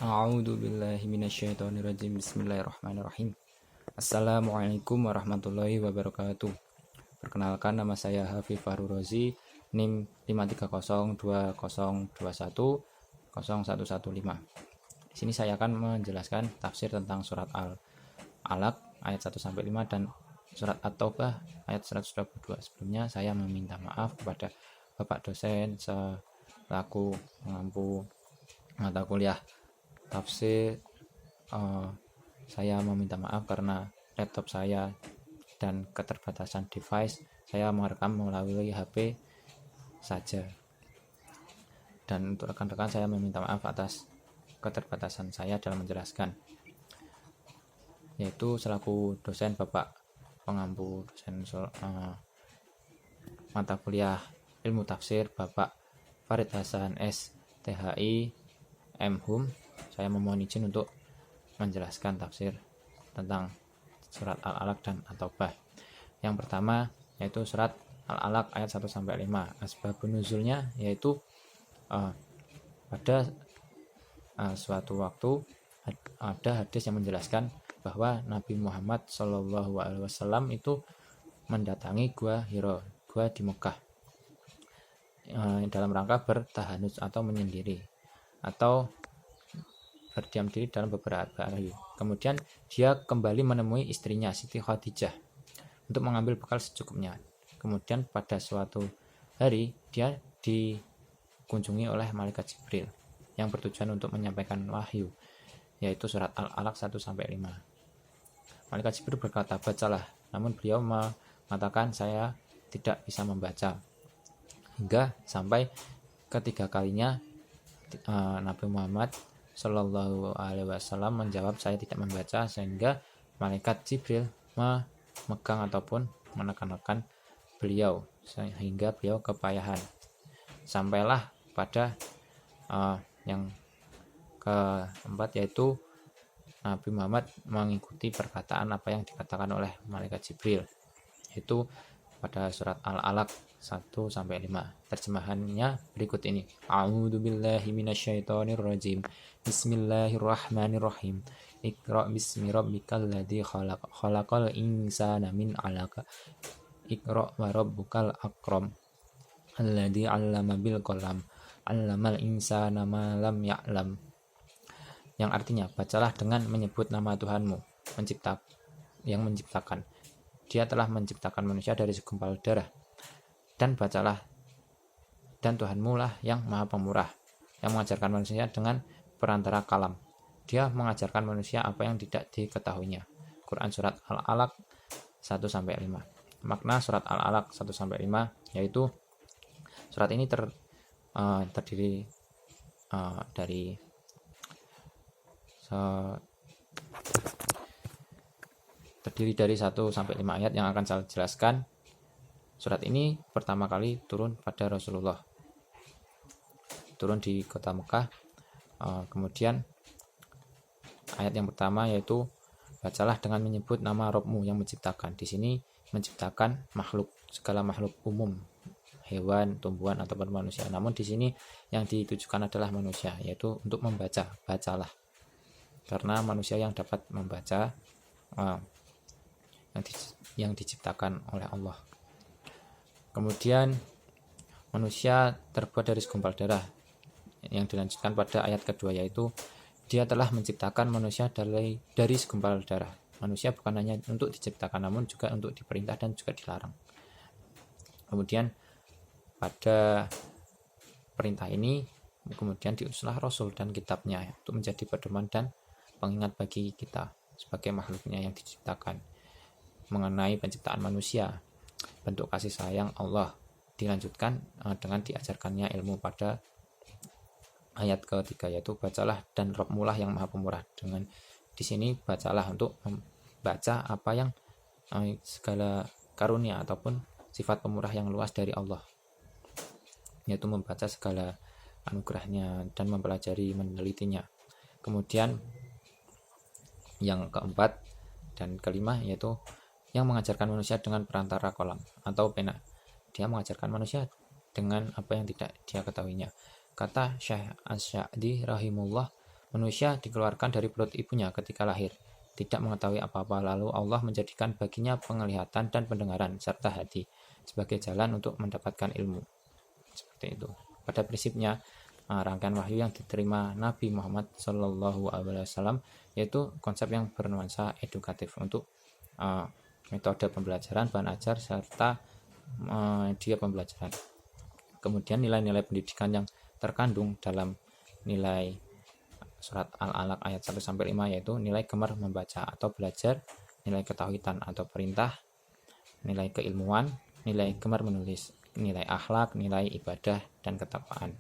A'udzu billahi minasyaitonir rajim. Bismillahirrahmanirrahim. Assalamualaikum warahmatullahi wabarakatuh. Perkenalkan, nama saya Hafif Fahru Rozi, NIM 53020210115. Di sini saya akan menjelaskan tafsir tentang surat Al-Alaq ayat 1 sampai 5 dan surat At-Taubah ayat 122. Sebelumnya saya meminta maaf kepada Bapak dosen selaku pengampu mata kuliah tafsir. Saya meminta maaf karena laptop saya dan keterbatasan device, saya merekam melalui HP saja. Dan untuk rekan-rekan saya meminta maaf atas keterbatasan saya dalam menjelaskan, yaitu selaku dosen Bapak pengampu dosen mata kuliah ilmu tafsir Bapak Farid Hasan S THI M.Hum. Saya memohon izin untuk menjelaskan tafsir tentang surat Al-Alaq dan At-Taubah. Yang pertama yaitu surat Al-Alaq ayat 1 sampai 5. Asbabun nuzulnya yaitu pada suatu waktu ada hadis yang menjelaskan bahwa Nabi Muhammad SAW itu mendatangi gua Hira, gua di Mekah, dalam rangka bertahanus atau menyendiri atau berdiam diri dalam beberapa hari. Kemudian dia kembali menemui istrinya Siti Khadijah untuk mengambil bekal secukupnya. Kemudian pada suatu hari dia dikunjungi oleh malaikat Jibril yang bertujuan untuk menyampaikan wahyu, yaitu surat Al-Alaq 1 sampai 5. Malaikat Jibril berkata, "Bacalah." Namun beliau mengatakan, "Saya tidak bisa membaca." Hingga sampai ketiga kalinya Nabi Muhammad Shallallahu Alaihi Wasallam menjawab, "Saya tidak membaca," sehingga malaikat Jibril memegang ataupun menekan-nekan beliau sehingga beliau kepayahan. Sampailah pada yang keempat, yaitu Nabi Muhammad mengikuti perkataan apa yang dikatakan oleh malaikat Jibril, yaitu pada surat Al-Alaq 1 sampai 5. Terjemahannya berikut ini. A'udzu billahi minasyaitonir rajim. Bismillahirrahmanirrahim. Iqra bismi rabbikal ladzi khalaq. Khalaqal insana min 'alaq. Iqra wa rabbukal akram. Alladzi 'allama bil qalam. 'Allamal insana ma lam ya'lam. Yang artinya, bacalah dengan menyebut nama Tuhanmu, yang menciptakan. Dia telah menciptakan manusia dari segumpal darah. Dan bacalah, dan Tuhanmu lah yang maha pemurah, yang mengajarkan manusia dengan perantara kalam. Dia mengajarkan manusia apa yang tidak diketahuinya. Quran surat Al-Alaq 1 sampai 5. Makna surat Al-Alaq 1 sampai 5 yaitu surat ini terdiri dari 1 sampai 5 ayat yang akan saya jelaskan. Surat ini pertama kali turun pada Rasulullah, turun di kota Mekah. Kemudian ayat yang pertama yaitu bacalah dengan menyebut nama Rabbmu yang menciptakan. Di sini menciptakan makhluk, segala makhluk umum, hewan, tumbuhan ataupun manusia. Namun di sini yang ditujukan adalah manusia, yaitu untuk membaca. Bacalah, karena manusia yang dapat membaca yang diciptakan oleh Allah. Kemudian manusia terbuat dari segumpal darah, yang dilanjutkan pada ayat kedua, yaitu dia telah menciptakan manusia dari segumpal darah. Manusia bukan hanya untuk diciptakan, namun juga untuk diperintah dan juga dilarang. Kemudian pada perintah ini kemudian diutuslah Rasul dan kitabnya untuk menjadi pedoman dan pengingat bagi kita sebagai makhluknya yang diciptakan mengenai penciptaan manusia, bentuk kasih sayang Allah. Dilanjutkan dengan diajarkannya ilmu pada ayat ketiga, yaitu bacalah dan Rabbmu lah yang maha pemurah. Dengan di sini bacalah untuk membaca apa yang segala karunia ataupun sifat pemurah yang luas dari Allah, yaitu membaca segala anugerahnya dan mempelajari, menelitinya. Kemudian yang keempat dan kelima yaitu yang mengajarkan manusia dengan perantara kolam atau pena. Dia mengajarkan manusia dengan apa yang tidak dia ketahuinya. Kata Syekh As-Sya'di rahimullah, Manusia dikeluarkan dari perut ibunya ketika lahir, tidak mengetahui apa-apa, lalu Allah menjadikan baginya penglihatan dan pendengaran serta hati sebagai jalan untuk mendapatkan ilmu. Seperti itu. Pada prinsipnya, rangkaian wahyu yang diterima Nabi Muhammad SAW yaitu konsep yang bernuansa edukatif untuk metode pembelajaran, bahan ajar, serta media pembelajaran. Kemudian nilai-nilai pendidikan yang terkandung dalam nilai surat Al-Alaq ayat 1-5 yaitu nilai gemar membaca atau belajar, nilai ketauhidan atau perintah, nilai keilmuan, nilai gemar menulis, nilai akhlak, nilai ibadah, dan ketakwaan.